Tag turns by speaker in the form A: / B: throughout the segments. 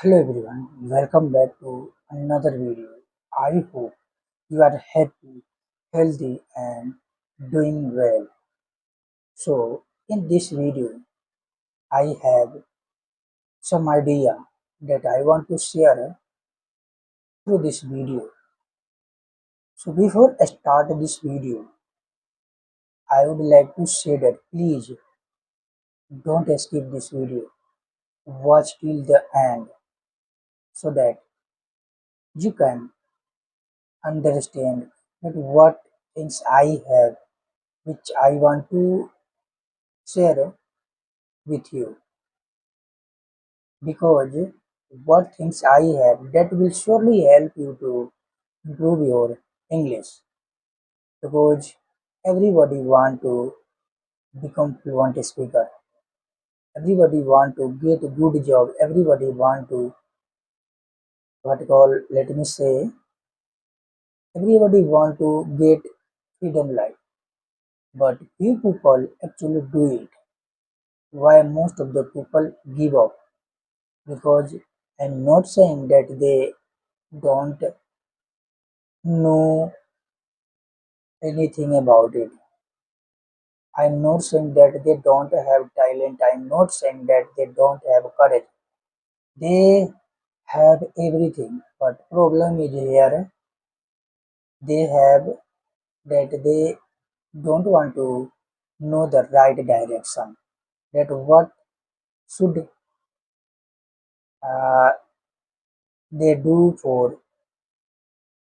A: Hello everyone, welcome back to another video. I hope you are happy, healthy and doing well. So in this video, I have some idea that I want to share through this video. So before I start this video, I would like to say that please don't skip this video. Watch till the end so that you can understand that what things I have which I want to share with you because what things I have that will surely help you to improve your English because everybody want to become fluent speaker, everybody want to get a good job, everybody want to what call let me say everybody want to get freedom life, but few people actually do it. Why most of the people give up? Because I'm not saying that they don't know anything about it. I'm not saying that they don't have talent. I'm not saying that they don't have courage. They have everything. But problem is here they have that they don't want to know the right direction. That what should uh, they do for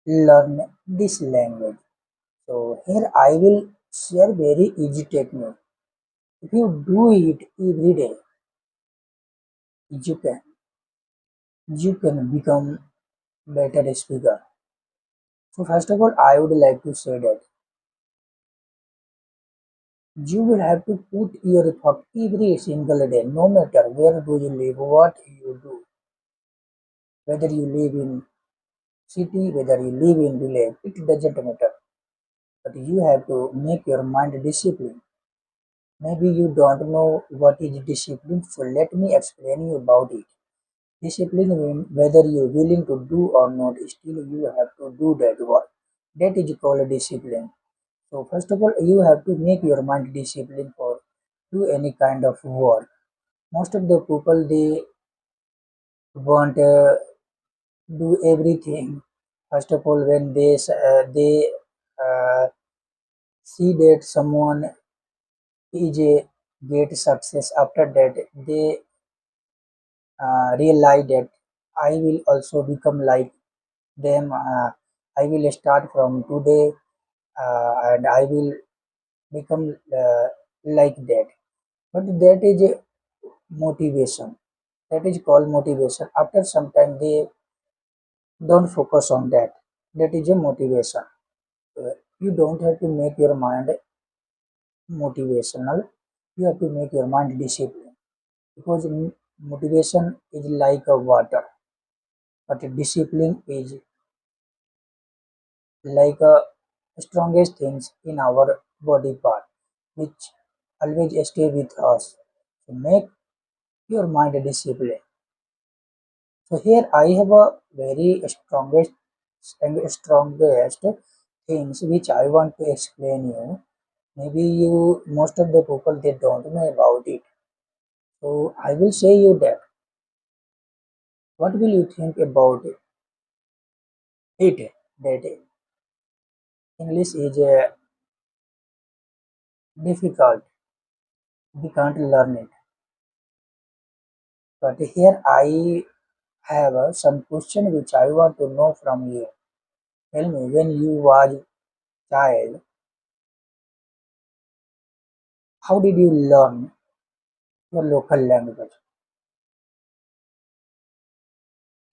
A: learn this language. So here I will share very easy technique. If you do it every day, you can you can become better speaker. So first of all, I would like to say that you will have to put your effort every single day, no matter where do you live, what you do, whether you live in city, whether you live in village, it doesn't matter. But you have to make your mind discipline. Maybe you don't know what is discipline, so let me explain you about it. Discipline means whether you're willing to do or not, still you have to do that work. That is called discipline. So first of all, you have to make your mind discipline for do any kind of work. Most of the people they want do everything. First of all, when they uh, see that someone is a great success, after that they realize that I will also become like them. I will start from today and I will become like that. But that is a motivation. That is called motivation. After some time, they don't focus on that. That is a motivation. You don't have to make your mind motivational. You have to make your mind discipline because motivation is like a water, but discipline is like a strongest things in our body part, which always stay with us. So make your mind discipline. So here I have a very strongest things which I want to explain you. Maybe you most of the people they don't know about it. So I will say you that. What will you think about it? That English is difficult. We can't learn it. But here I have some question which I want to know from you. Tell me when you was child, how did you learn your local language?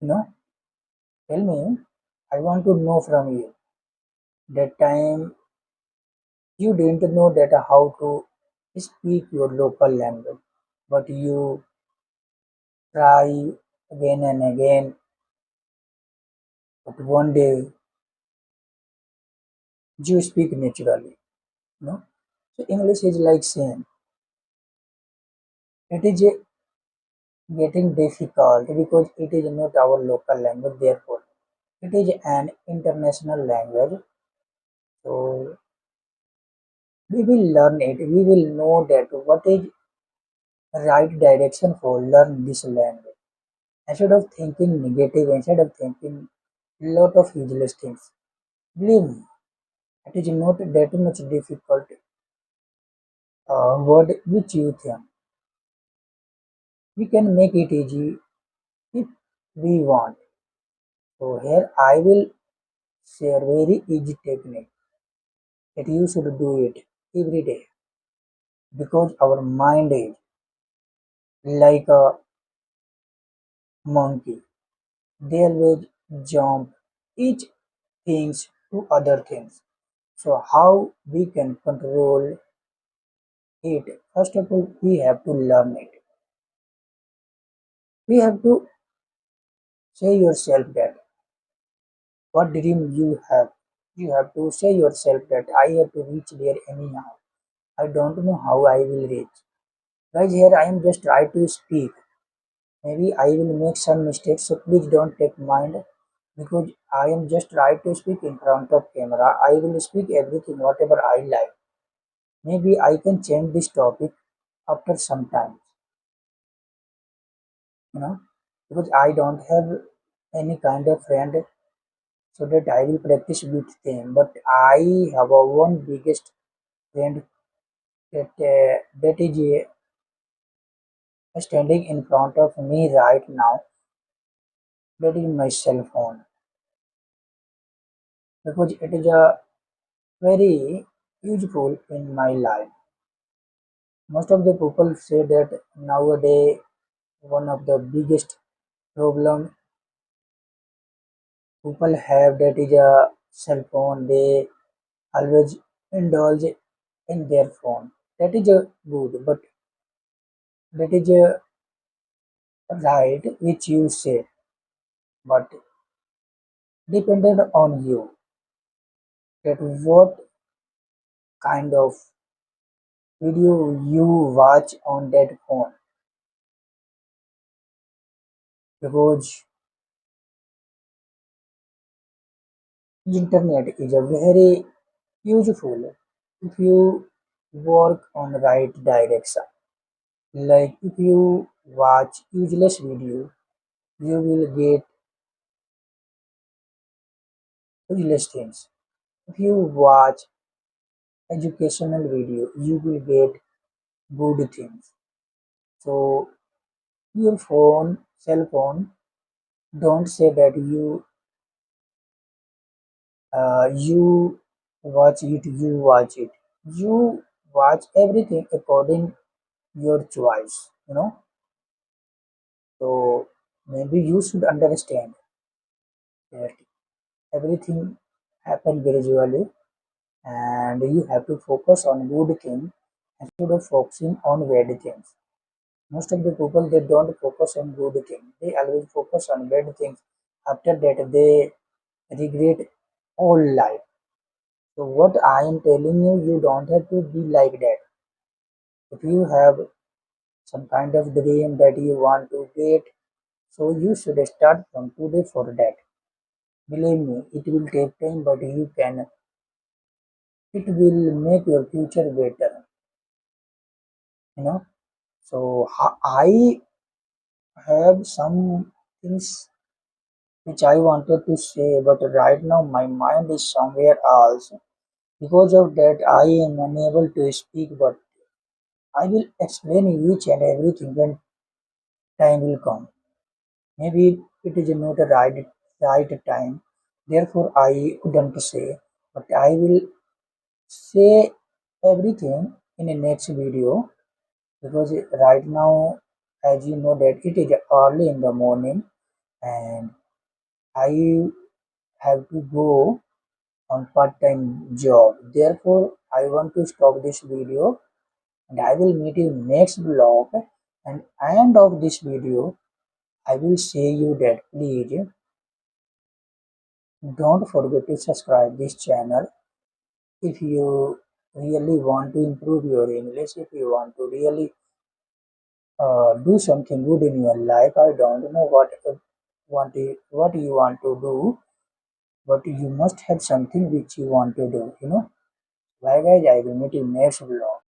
A: You know, tell me. I want to know from you. That time you didn't know that how to speak your local language, but you try again and again. But one day you speak naturally. You know, so English is like same. It is getting difficult because it is not our local language, therefore it is an international language. So we will learn it, we will know that what is right direction for learn this language. Instead of thinking negative, instead of thinking lot of useless things, believe me, it is not that much difficult word which you think. We can make it easy if we want. So here I will share very easy technique that you should do it every day, because our mind is like a monkey. They always jump each things to other things. So how we can control it? First of all, we have to learn it. We have to say yourself that what dream you have. You have to say yourself that I have to reach there anyhow. I don't know how I will reach. Guys, here I am just trying to speak. Maybe I will make some mistakes, so please don't take mind, because I am just trying to speak in front of camera. I will speak everything whatever I like. Maybe I can change this topic after some time, you know, because I don't have any kind of friend so that I will practice with them. But I have a one biggest friend that is standing in front of me right now. That is my cell phone, because it is a very useful in my life. Most of the people say that nowadays one of the biggest problem people have, that is a cell phone. They always indulge in their phone. That is a good, but that is a right which you say, but dependent on you that what kind of video you watch on that phone, because internet is a very useful if you work on right direction. Like if you watch useless video, you will get useless things. If you watch educational video, you will get good things. So your phone, cell phone, don't say that you watch it, you watch it. You watch everything according your choice. So maybe you should understand that everything happen gradually, and you have to focus on good things instead of focusing on bad things. Most of the people, they don't focus on good things, they always focus on bad things. After that they regret all life. So what I am telling you, you don't have to be like that. If you have some kind of dream that you want to get, so you should start from today for that. Believe me, it will take time, but you can, it will make your future better, you know. So I have some things which I wanted to say, but right now my mind is somewhere else. Because of that, I am unable to speak, but I will explain each and everything when time will come. Maybe it is not a right time, therefore I couldn't say, but I will say everything in the next video, because right now, as you know, that it is early in the morning and I have to go on part-time job. Therefore, I want to stop this video and I will meet you next vlog. And end of this video, I will say you that please don't forget to subscribe this channel if you really want to improve your English, if you want to really do something good in your life. I don't know what you want to do, but you must have something which you want to do. Bye guys, I will meet you next vlog.